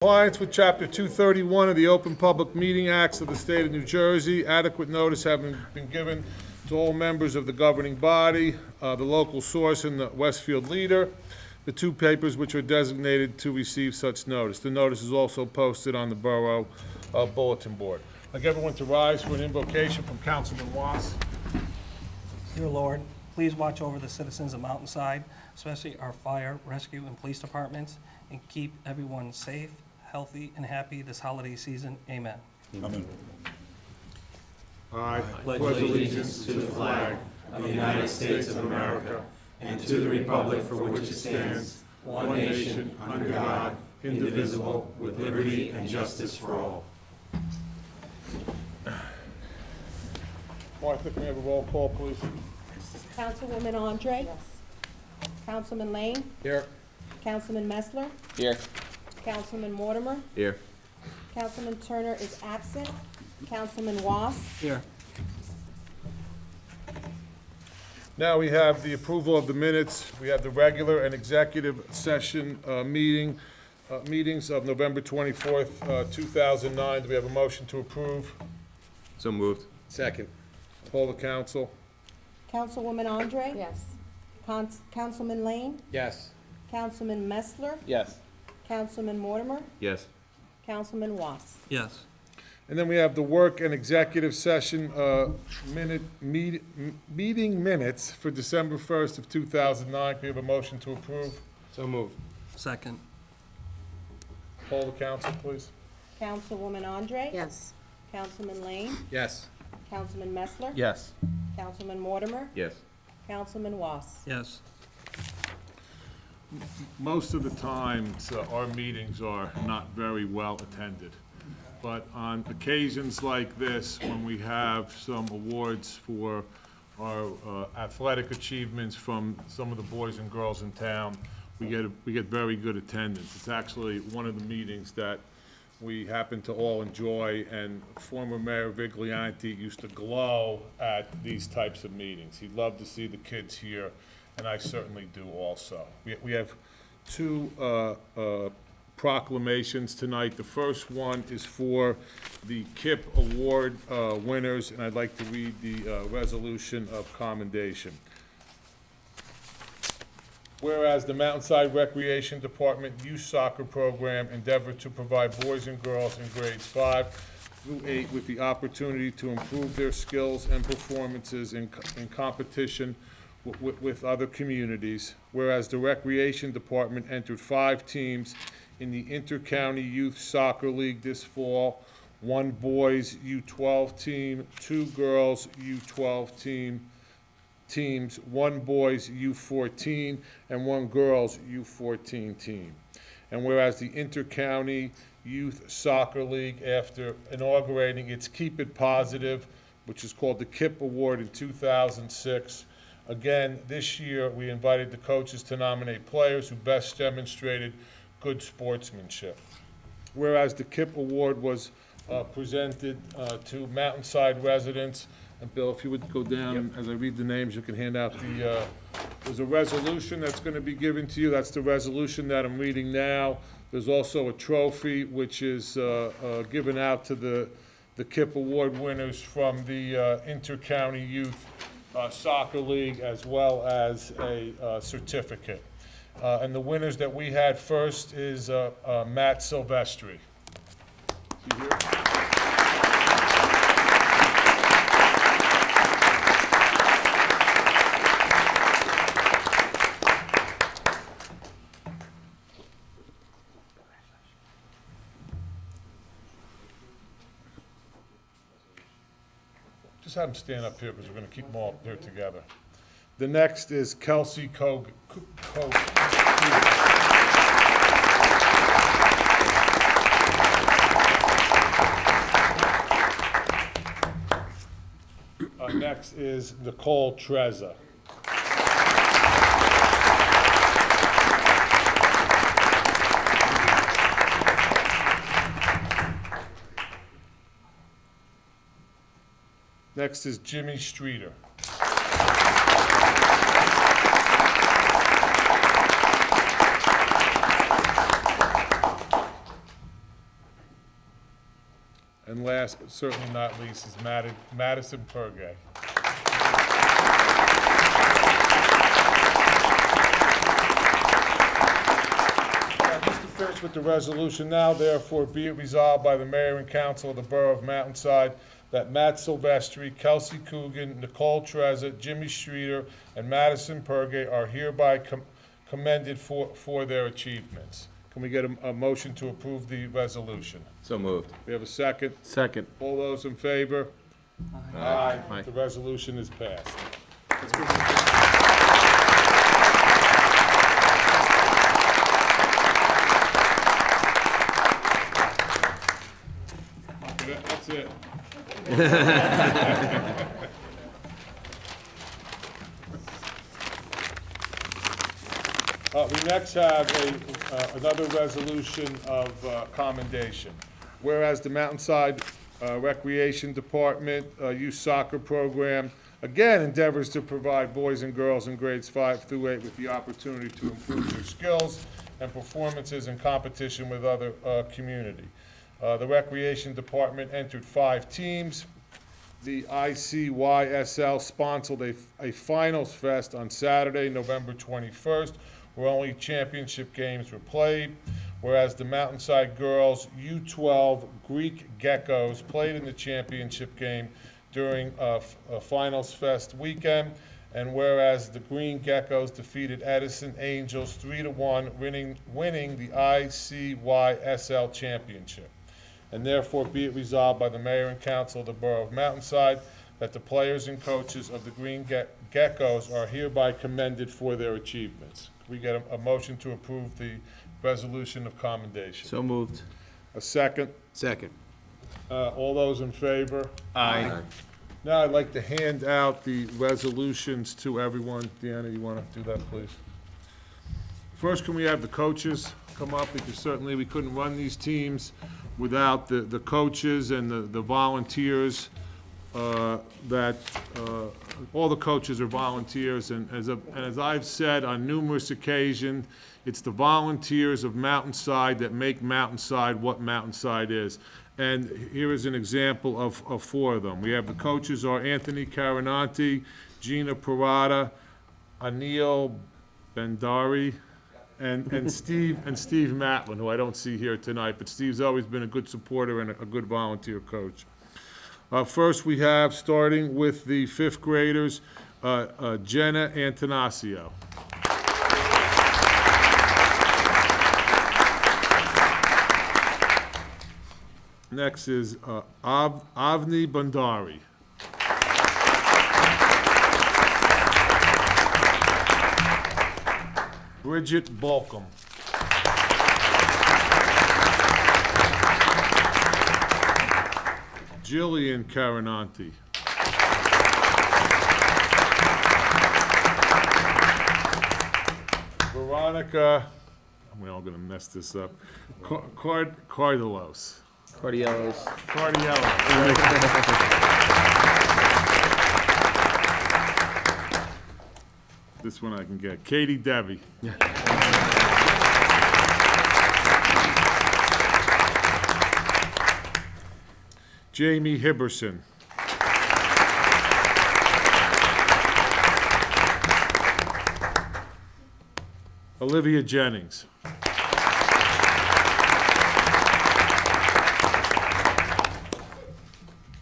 Compliance with Chapter 231 of the Open Public Meeting Acts of the State of New Jersey, adequate notice having been given to all members of the governing body, the local source and the Westfield Leader, the two papers which are designated to receive such notice. The notice is also posted on the Borough Bulletin Board. I'd like everyone to rise for an invocation from Councilman Wass. Dear Lord, please watch over the citizens of Mountainside, especially our fire, rescue, and police departments, and keep everyone safe, healthy, and happy this holiday season. Amen. Amen. I pledge allegiance to the flag of the United States of America and to the republic for which it stands, one nation, under God, indivisible, with liberty and justice for all. Martha, can we have a roll call, please? Councilwoman Andre? Yes. Councilman Lane? Here. Councilman Messler? Here. Councilman Mortimer? Here. Councilman Turner is absent. Councilman Wass? Here. Now we have the approval of the minutes. We have the regular and executive session meetings of November 24th, 2009. Do we have a motion to approve? So moved. Second. Poll the council. Councilwoman Andre? Yes. Councilman Lane? Yes. Councilman Messler? Yes. Councilman Mortimer? Yes. Councilman Wass? Yes. And then we have the work and executive session meeting minutes for December 1st of 2009. Can we have a motion to approve? So moved. Second. Poll the council, please. Councilwoman Andre? Yes. Councilman Lane? Yes. Councilman Messler? Yes. Councilman Mortimer? Yes. Councilman Wass? Yes. Most of the times, our meetings are not very well attended. But on occasions like this, when we have some awards for our athletic achievements from some of the boys and girls in town, we get very good attendance. It's actually one of the meetings that we happen to all enjoy, and former Mayor Viglianti used to glow at these types of meetings. He loved to see the kids here, and I certainly do also. We have two proclamations tonight. The first one is for the KIP Award winners, and I'd like to read the resolution of commendation. Whereas the Mountainside Recreation Department Youth Soccer Program endeavored to provide boys and girls in grades 5 through 8 with the opportunity to improve their skills and performances in competition with other communities. Whereas the Recreation Department entered 5 teams in the Inter-County Youth Soccer League this fall, 1 boys U12 team, 2 girls U12 teams, 1 boys U14, and 1 girls U14 team. And whereas the Inter-County Youth Soccer League, after inaugurating its Keep It Positive, which is called the KIP Award in 2006, again, this year we invited the coaches to nominate players who best demonstrated good sportsmanship. Whereas the KIP Award was presented to Mountainside residents. And Bill, if you would go down, as I read the names, you can hand out there's a resolution that's going to be given to you. That's the resolution that I'm reading now. There's also a trophy which is given out to the KIP Award winners from the Inter-County Youth Soccer League, as well as a certificate. And the winners that we had first is Matt Silvestri. You here? Just have them stand up here because we're going to keep them all here together. The next is Kelsey Kogan. Next is Nicole Trezza. Next is Jimmy Streeter. And last but certainly not least is Madison Pergay. Just to finish with the resolution now, therefore be it resolved by the mayor and council of the Borough of Mountainside that Matt Silvestri, Kelsey Coogan, Nicole Trezza, Jimmy Streeter, and Madison Pergay are hereby commended for their achievements. Can we get a motion to approve the resolution? So moved. We have a second? Second. All those in favor? Aye. Aye. The resolution is passed. That's it. We next have another resolution of commendation. Whereas the Mountainside Recreation Department Youth Soccer Program again endeavors to provide boys and girls in grades 5 through 8 with the opportunity to improve their skills and performances in competition with other community. The Recreation Department entered 5 teams. The ICYSL sponsored a finals fest on Saturday, November 21st, where only championship games were played. Whereas the Mountainside Girls U12 Greek Geckos played in the championship game during a finals fest weekend. And whereas the Green Geckos defeated Edison Angels 3-1, winning the ICYSL championship. And therefore be it resolved by the mayor and council of the Borough of Mountainside that the players and coaches of the Green Geckos are hereby commended for their achievements. Can we get a motion to approve the resolution of commendation? So moved. A second? Second. All those in favor? Aye. Now I'd like to hand out the resolutions to everyone. Deanna, you want to do that, please? First, can we have the coaches come up? Because certainly we couldn't run these teams without the coaches and the volunteers, all the coaches are volunteers, and as I've said on numerous occasions, it's the volunteers of Mountainside that make Mountainside what Mountainside is. And here is an example of 4 of them. We have the coaches are Anthony Carinanti, Gina Parada, Anil Bhandari, and Steve Matlin, who I don't see here tonight, but Steve's always been a good supporter and a good volunteer coach. First, we have, starting with the 5th graders, Jenna Antanasio. Next is Avni Bhandari. Bridget Balcom. Jillian Carinanti. Veronica, we're all gonna mess this up, Cardelos. Cardiellos. This one I can get. Katie Debbie. Jamie Hibberson. Olivia Jennings.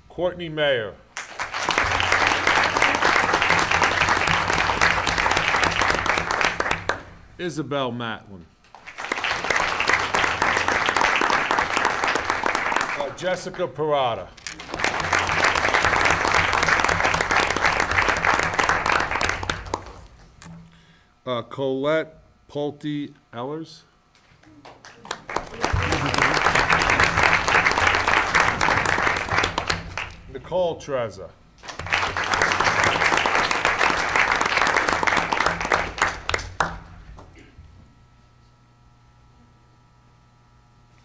Courtney Mayer. Isabel Matlin. Jessica Parada. Colette Pulte Ellers. Nicole Trezza.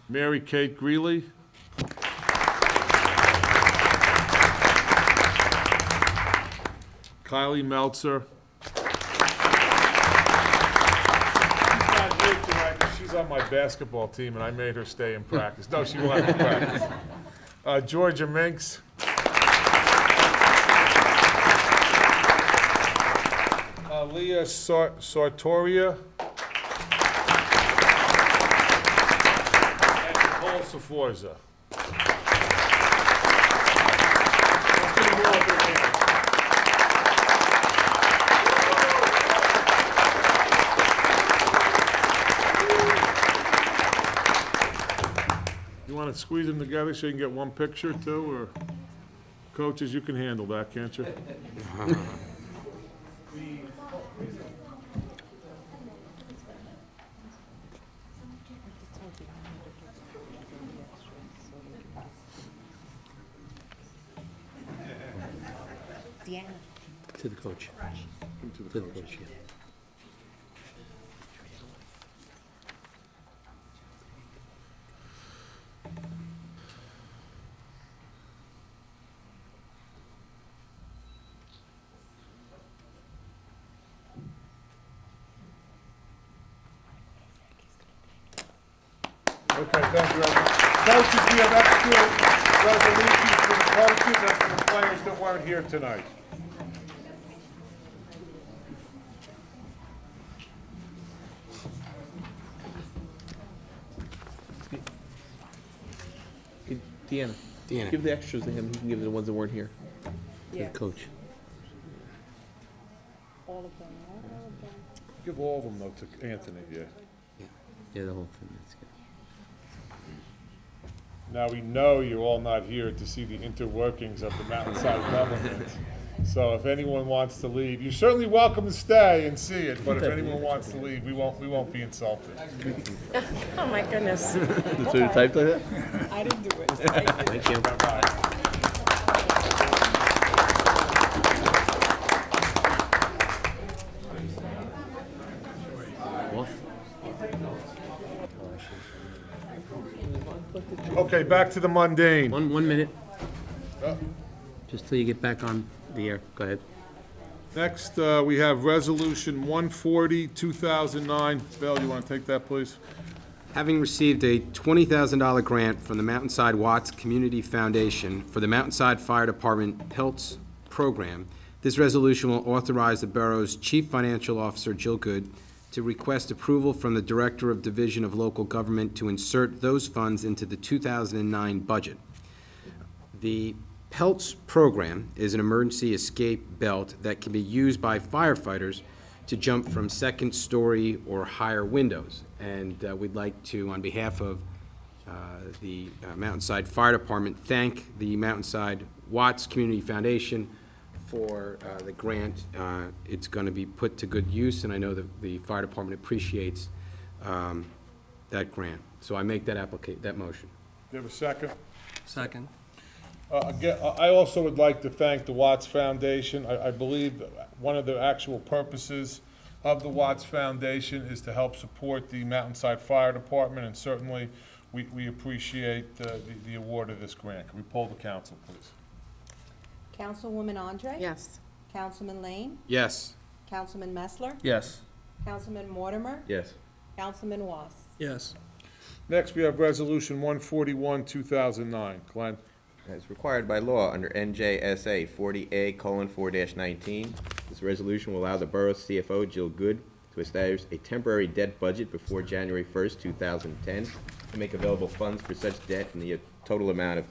Mary Kate Greeley. Kylie Meltzer. She's not here tonight, but she's on my basketball team, and I made her stay in practice. No, she won't have to practice. Georgia Minks. Leah Sartoria. And Nicole Saforza. Let's give them all a big hand. You want to squeeze them together so you can get one picture too, or coaches, you can handle that, can't you? Deanna. To the coach. To To the coach, yeah. Okay, thank you, everyone. Coaches, we have extra resolutions for the coaches and for the players that weren't here tonight. Deanna. Deanna. Give the extras to him, he can give the ones that weren't here. To the coach. All of them, all of them. Give all of them though to Anthony, yeah. Yeah, the whole thing. That's good. Now, we know you're all not here to see the interworkings of the Mountainside government. So if anyone wants to leave, you're certainly welcome to stay and see it, but if anyone wants to leave, we won't be insulted. Oh, my goodness. So you typed like that? I didn't do it. I did. Thank you. Bye-bye. Off. Okay, back to the mundane. One minute. Uh, Just till you get back on the air. Go ahead. Next, we have Resolution 140, 2009. Bill, you want to take that, please? Having received a $20,000 grant from the Mountainside Watts Community Foundation for the Mountainside Fire Department PELTS program, this resolution will authorize the borough's Chief Financial Officer, Jill Good, to request approval from the Director of Division of Local Government to insert those funds into the 2009 budget. The PELTS program is an emergency escape belt that can be used by firefighters to jump from second-story or higher windows. And we'd like to, on behalf of the Mountainside Fire Department, thank the Mountainside Watts Community Foundation for the grant. It's going to be put to good use, and I know that the fire department appreciates that grant. So I make that motion. Do you have a second? Second. Again, I also would like to thank the Watts Foundation. I believe one of the actual purposes of the Watts Foundation is to help support the Mountainside Fire Department, and certainly we appreciate the award of this grant. Can we poll the council, please? Councilwoman Andre? Yes. Councilman Lane? Yes. Councilman Messler? Yes. Councilman Mortimer? Yes. Councilman Was? Yes. Next, we have Resolution 141, 2009. Glenn? As required by law under NJSA 40A:4-19, this resolution will allow the borough's CFO, Jill Good, to establish a temporary debt budget before January 1st, 2010, to make available funds for such debt in the total amount of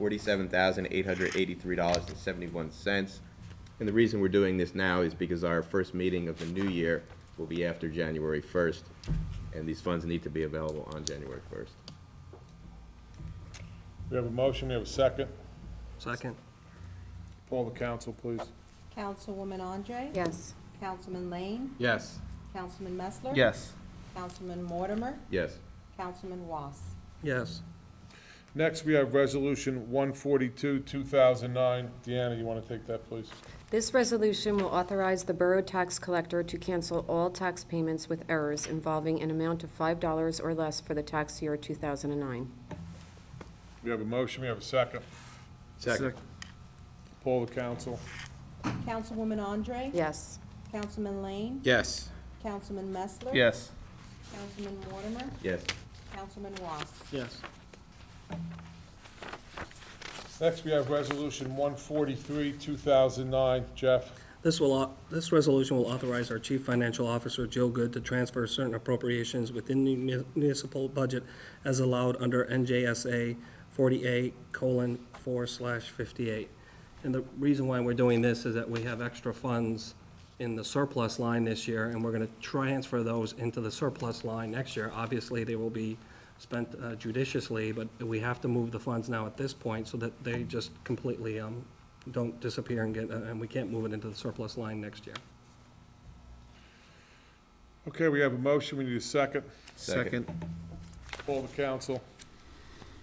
$47,883.71. And the reason we're doing this now is because our first meeting of the new year will be after January 1st, and these funds need to be available on January 1st. We have a motion, we have a second. Second. Poll the council, please. Councilwoman Andre? Yes. Councilman Lane? Yes. Councilman Messler? Yes. Councilman Mortimer? Yes. Councilman Was? Yes. Next, we have Resolution 142, 2009. Deanna, you want to take that, please? This resolution will authorize the Borough Tax Collector to cancel all tax payments with errors involving an amount of $5 or less for the tax year 2009. We have a motion, we have a second. Second. Poll the council. Councilwoman Andre? Yes. Councilman Lane? Yes. Councilman Messler? Yes. Councilman Mortimer? Yes. Councilman Was? Yes. Next, we have Resolution 143, 2009. Jeff? This resolution will authorize our Chief Financial Officer, Jill Good, to transfer certain appropriations within the municipal budget as allowed under NJSA 48:4/58. And the reason why we're doing this is that we have extra funds in the surplus line this year, and we're gonna transfer those into the surplus line next year. Obviously, they will be spent judiciously, but we have to move the funds now at this point so that they just completely don't disappear and we can't move it into the surplus line next year. Okay, we have a motion. We need a second. Second. Poll the council.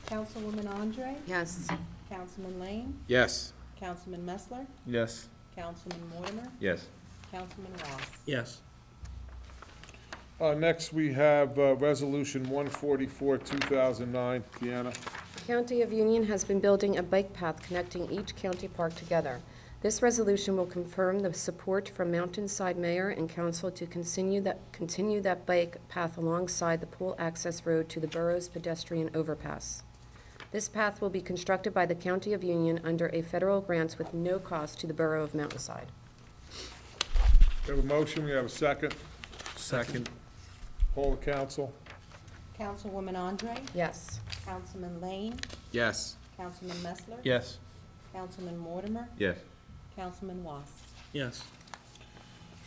Councilwoman Andre, Yes. Councilman Lane, Yes. Councilman Messler, Yes. Councilman Mortimer, Yes. Councilman Ross. Yes. Next, we have Resolution 144, 2009. Deanna? The County of Union has been building a bike path connecting each county park together. This resolution will confirm the support from Mountainside Mayor and Council to continue that bike path alongside the pool access road to the borough's pedestrian overpass. This path will be constructed by the County of Union under a federal grant with no cost to the borough of Mountainside. We have a motion. We have a second. Second. Poll the council. Councilwoman Andre, Yes. Councilman Lane, Yes. Councilman Messler, Yes. Councilman Mortimer, Yes. Councilman Ross. Yes.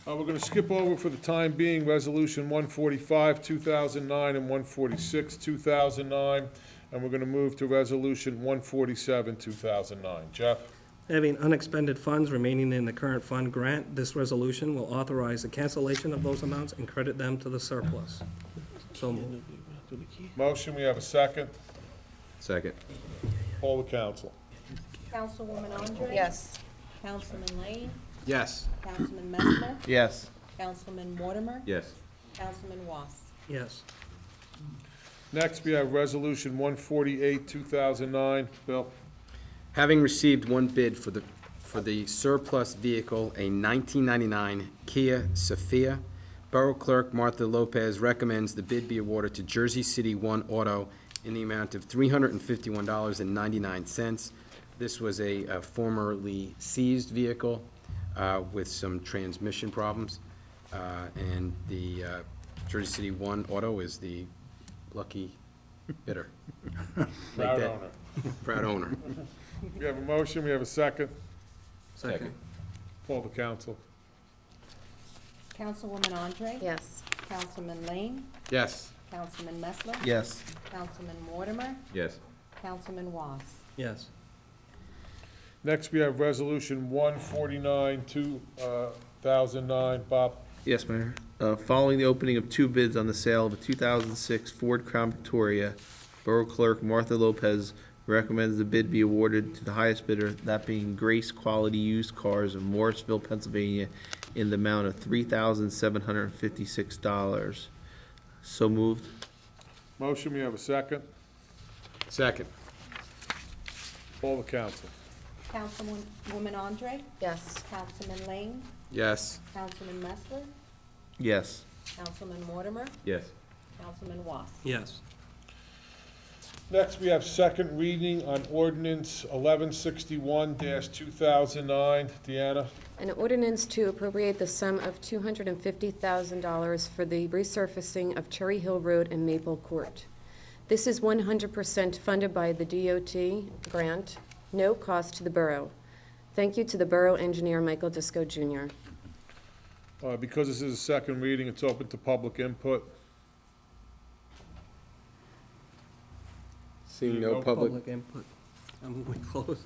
We're going to skip over for the time being Resolution 145, 2009, and 146, 2009, and we're going to move to Resolution 147, 2009. Jeff? Having unexpended funds remaining in the current fund grant, this resolution will authorize the cancellation of those amounts and credit them to the surplus. So moved. Motion, we have a second. Second. Poll the council. Councilwoman Andre. Yes. Councilman Lane, Yes. Councilman Messler, Yes. Councilman Mortimer, Yes. Councilman Ross. Yes. Next, we have Resolution 148, 2009. Bill? Having received one bid for the surplus vehicle, a 1999 Kia Sophia, Borough Clerk Martha Lopez recommends the bid be awarded to Jersey City One Auto in the amount of $351.99. This was a formerly seized vehicle with some transmission problems, and the Jersey City One Auto is the lucky bidder. Proud that- owner. Proud owner. We have a motion, we have a second. Second. Poll the council. Councilwoman Andre. Yes. Councilman Lane, Yes. Councilman Messler, Yes. Councilman Mortimer, Yes. Councilman Ross. Yes. Next, we have Resolution 149, 2009. Bob? Yes, Mayor. Following the opening of two bids on the sale of a 2006 Ford Crown Victoria, Borough Clerk Martha Lopez recommends the bid be awarded to the highest bidder, that being Grace Quality Used Cars of Morrisville, Pennsylvania, in the amount of $3,756. So moved. Motion, we have a second. Second. Poll the council. Councilwoman Andre, Yes. Councilman Lane, Yes. Councilman Messler, Yes. Councilman Mortimer, Yes. Councilman Ross. Yes. Next, we have second reading on ordinance 1161-2009. Deanna? An ordinance to appropriate the sum of $250,000 for the resurfacing of Cherry Hill Road and Maple Court. This is 100% funded by the DOT grant, no cost to the borough. Thank you to the borough engineer, Michael Disco Jr. Because this is a second reading, it's open to public input. Seeing no public. input. We close.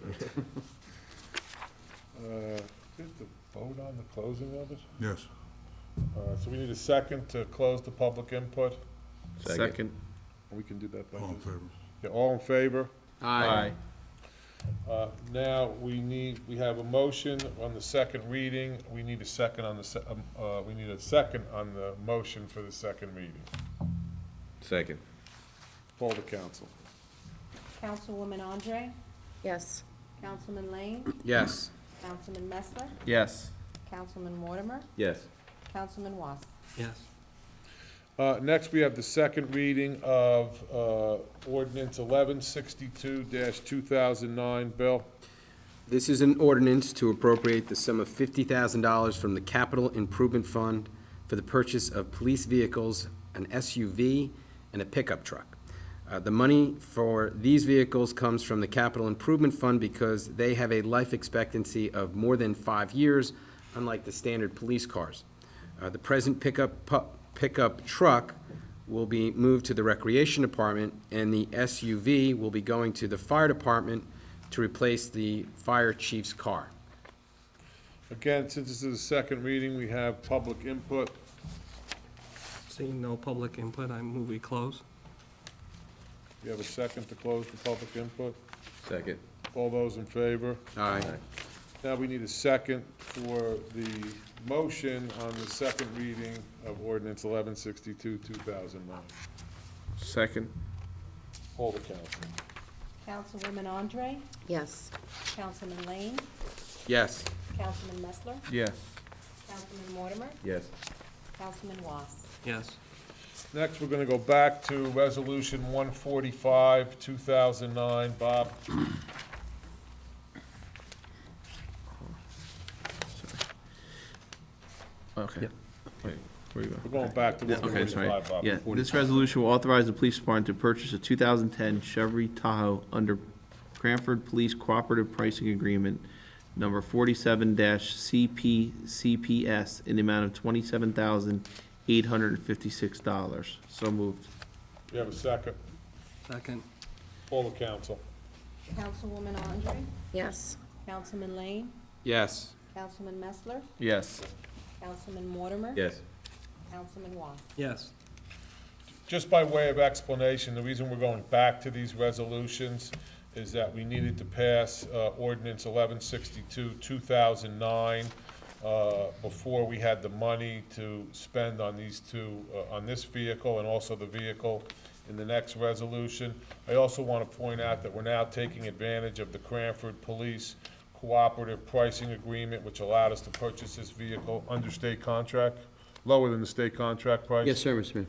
Did the vote on the closing of it? Yes. So we need a second to close the public input. Second. We can do that by All in just. favor? Yeah, all in favor? Aye. Now, we have a motion on the second reading. We need a second on the, we need a second on the motion for the second reading. Second. Poll the council. Councilwoman Andre, Yes. Councilman Lane, Yes. Councilman Messler, Yes. Councilman Mortimer, Yes. Councilman Ross. Yes. Next, we have the second reading of ordinance 1162-2009. Bill? This is an ordinance to appropriate the sum of $50,000 from the Capital Improvement Fund for the purchase of police vehicles, an SUV, and a pickup truck. The money for these vehicles comes from the Capital Improvement Fund because they have a life expectancy of more than 5 years, unlike the standard police cars. The present pickup truck will be moved to the Recreation Department, and the SUV will be going to the Fire Department to replace the fire chief's car. Again, since this is a second reading, we have public input. Seeing no public input, I move we close. You have a second to close the public input? Second. All those in favor? Aye. Now we need a second for the motion on the second reading of ordinance 1162-2009. Second. Poll the council. Councilwoman Andre, Yes. Councilman Lane, Yes. Councilman Messler, Yes. Councilman Mortimer, Yes. Councilman Was. Yes. Next, we're gonna go back to resolution 145, 2009. Bob? Okay. Wait, where you We're going? going back to Okay, sorry. 145, Bob. Yeah, this resolution will authorize the police department to purchase a 2010 Chevy Tahoe under Cranford Police Cooperative Pricing Agreement number 47-CPCPS in the amount of $27,856. So moved. You have a second? Second. Poll the council. Councilwoman Andre, Yes. Councilman Lane, Yes. Councilman Messler, Yes. Councilman Mortimer, Yes. Councilman Was. Yes. Just by way of explanation, the reason we're going back to these resolutions is that we needed to pass ordinance 1162-2009 before we had the money to spend on these two, on this vehicle and also the vehicle in the next resolution. I also want to point out that we're now taking advantage of the Cranford Police Cooperative Pricing Agreement, which allowed us to purchase this vehicle under state contract, lower than the state contract price. Yes, sir, Mr. Mayor.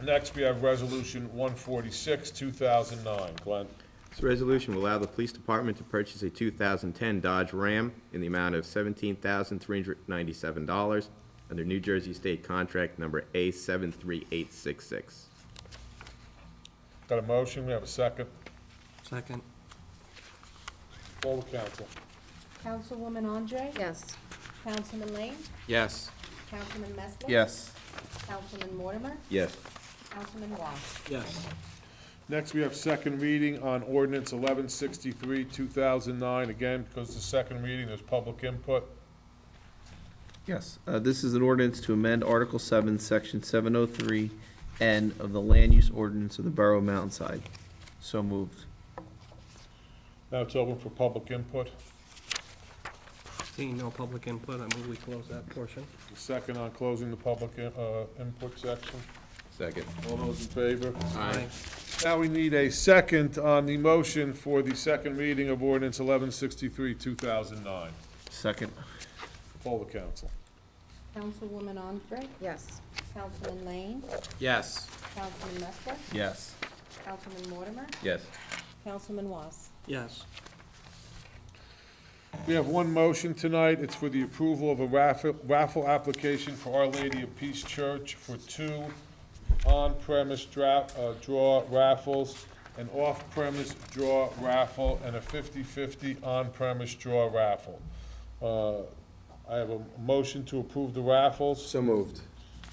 Next, we have Resolution 146, 2009. Glenn? This resolution will allow the police department to purchase a 2010 Dodge Ram in the amount of $17,397 under New Jersey State Contract Number A73866. Got a motion? We have a second. Second. Poll the council. Councilwoman Andre, Yes. Councilman Lane, Yes. Councilman Messler. Yes. Councilman Mortimer, Yes. Councilman Was. Yes. Next, we have second reading on ordinance 1163, 2009. Again, because it's the second reading, there's public input. Yes, this is an ordinance to amend Article 7, Section 703N of the Land Use Ordinance of the Borough of Mountainside. So moved. Now it's open for public input. Seeing no public input, I move we close that portion. The second on closing the public input section. Second. All those in favor? Aye. Now we need a second on the motion for the second reading of ordinance 1163, 2009. Second. Poll the council. Councilwoman Andre, Yes. Councilman Lane, Yes. Councilman Messler, Yes. Councilman Mortimer, Yes. Councilman Was. Yes. We have one motion tonight. It's for the approval of a raffle application for Our Lady of Peace Church for 2 on-premise draw raffles, an off-premise draw raffle, and a 50-50 on-premise draw raffle. I have a motion to approve the raffles. So moved.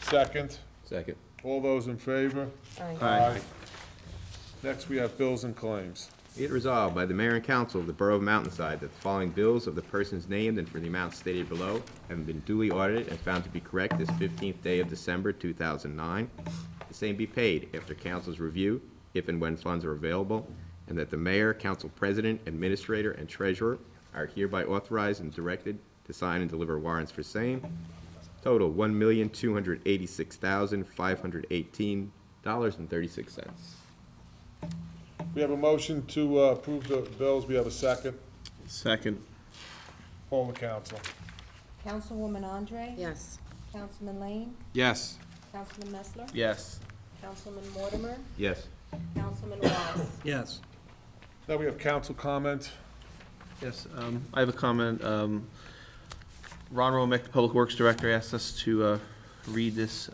Second. Second. All those in favor? Aye. Next, we have bills and claims. Be it resolved by the mayor and council of the Borough of Mountainside that the following bills of the persons named and for the amounts stated below have been duly audited and found to be correct this 15th day of December 2009. The same be paid after council's review, if and when funds are available, and that the mayor, council president, administrator, and treasurer are hereby authorized and directed to sign and deliver warrants for same. Total $1,286,518.36. We have a motion to approve the bills. We have a second. Second. Poll the council. Councilwoman Andre, Yes. Councilman Lane, Yes. Councilman Messler, Yes. Councilman Mortimer, Yes. Councilman Watts. Yes. Now we have council comment. Yes, I have a comment. Ron Romek, the Public Works Director, asked us to read this.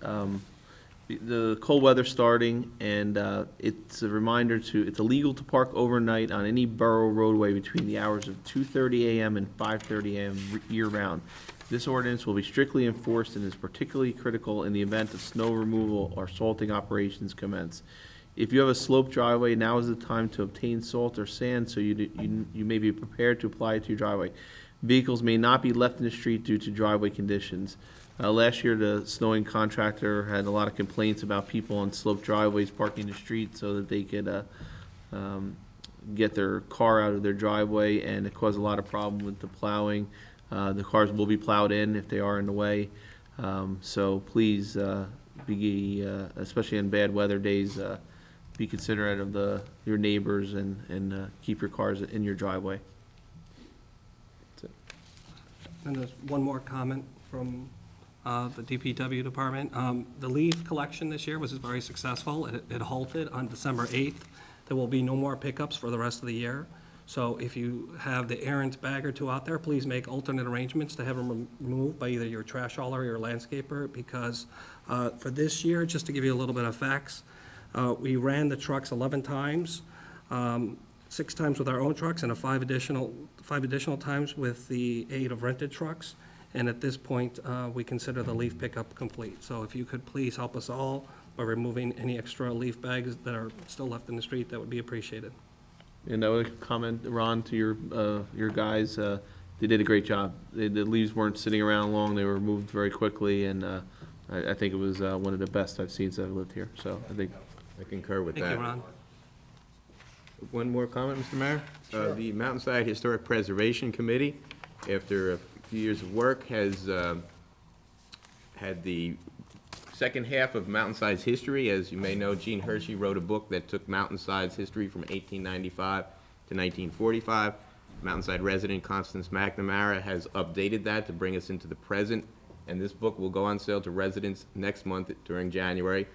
The cold weather's starting, and it's a reminder it's illegal to park overnight on any borough roadway between the hours of 2:30 a.m. and 5:30 a.m. year-round. This ordinance will be strictly enforced and is particularly critical in the event of snow removal or salting operations commence. If you have a sloped driveway, now is the time to obtain salt or sand so you may be prepared to apply it to your driveway. Vehicles may not be left in the street due to driveway conditions. Last year, the snowing contractor had a lot of complaints about people on sloped driveways parking in the street so that they could get their car out of their driveway, and it caused a lot of problem with the plowing. The cars will be plowed in if they are in the way. So please, especially on bad weather days, be considerate of your neighbors and keep your cars in your driveway. That's it. And there's one more comment from the DPW department. The leaf collection this year was very successful. It halted on December 8th. There will be no more pickups for the rest of the year. So if you have the errant bag or two out there, please make alternate arrangements to have them removed by either your trash hauler or your landscaper, because for this year, just to give you a little bit of facts, we ran the trucks 11 times, 6 times with our own trucks, and 5 additional times with the aid of rented trucks. And at this point, we consider the leaf pickup complete. So if you could please help us all by removing any extra leaf bags that are still left in the street, that would be appreciated. And I would comment, Ron, to your guys, they did a great job. The leaves weren't sitting around long, they were moved very quickly, and I think it was one of the best I've seen since I've lived here, so I think. I concur with that. Thank you, Ron. One more comment, Mr. Mayor? The Mountainside Historic Preservation Committee, after a few years of work, has had the second half of Mountainside's history. As you may know, Gene Hershey wrote a book that took Mountainside's history from 1895 to 1945. Mountainside resident Constance McNamara has updated that to bring us into the present, and this book will go on sale to residents next month during January.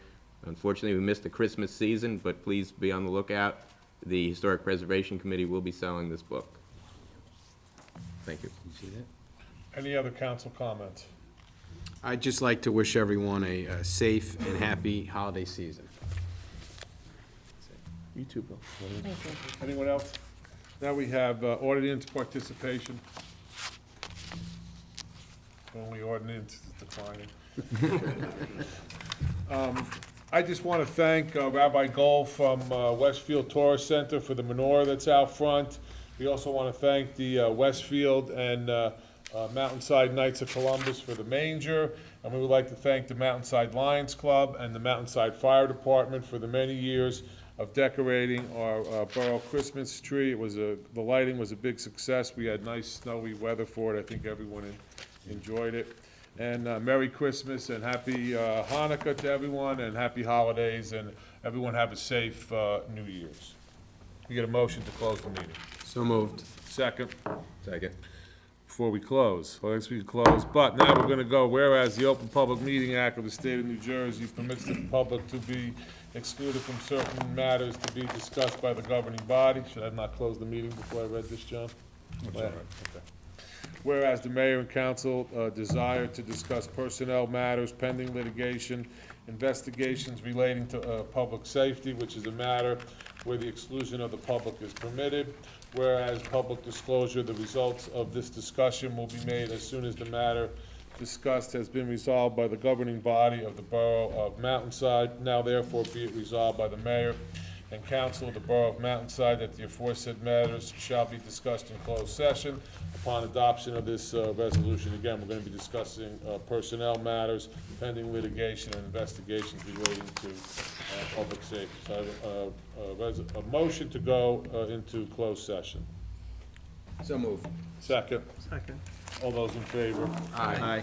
Unfortunately, we missed the Christmas season, but please be on the lookout. The Historic Preservation Committee will be selling this book. Thank you. Any other council comments? I'd just like to wish everyone a safe and happy holiday season. You too, Bill. Thank you. Anyone else? Now we have ordinance participation. Only ordinance is declining. I just want to thank Rabbi Gold from Westfield Tourist Center for the menorah that's out front. We also want to thank the Westfield and Mountainside Knights of Columbus for the manger. And we would like to thank the Mountainside Lions Club and the Mountainside Fire Department for the many years of decorating our borough Christmas tree. The lighting was a big success. We had nice snowy weather for it. I think everyone enjoyed it. And Merry Christmas and Happy Hanukkah to everyone, and Happy Holidays, and everyone have a safe New Year's. We get a motion to close the meeting. So moved. Second, Second. before we close, well, I guess we can close, but now we're gonna go, whereas the Open Public Meeting Act of the State of New Jersey permits the public to be excluded from certain matters to be discussed by the governing body. Should I have not closed the meeting before I read this, John? That's all right. Okay. Whereas the mayor and council desire to discuss personnel matters, pending litigation, investigations relating to public safety, which is a matter where the exclusion of the public is permitted. Whereas public disclosure, the results of this discussion will be made as soon as the matter discussed has been resolved by the governing body of the Borough of Mountainside. Now therefore be it resolved by the mayor and council of the Borough of Mountainside that the aforesaid matters shall be discussed in closed session. Upon adoption of this resolution, again, we're going to be discussing personnel matters, pending litigation, and investigations relating to public safety. So I have a motion to go into closed session. So moved. Second. Second. All those in favor? Aye. Aye.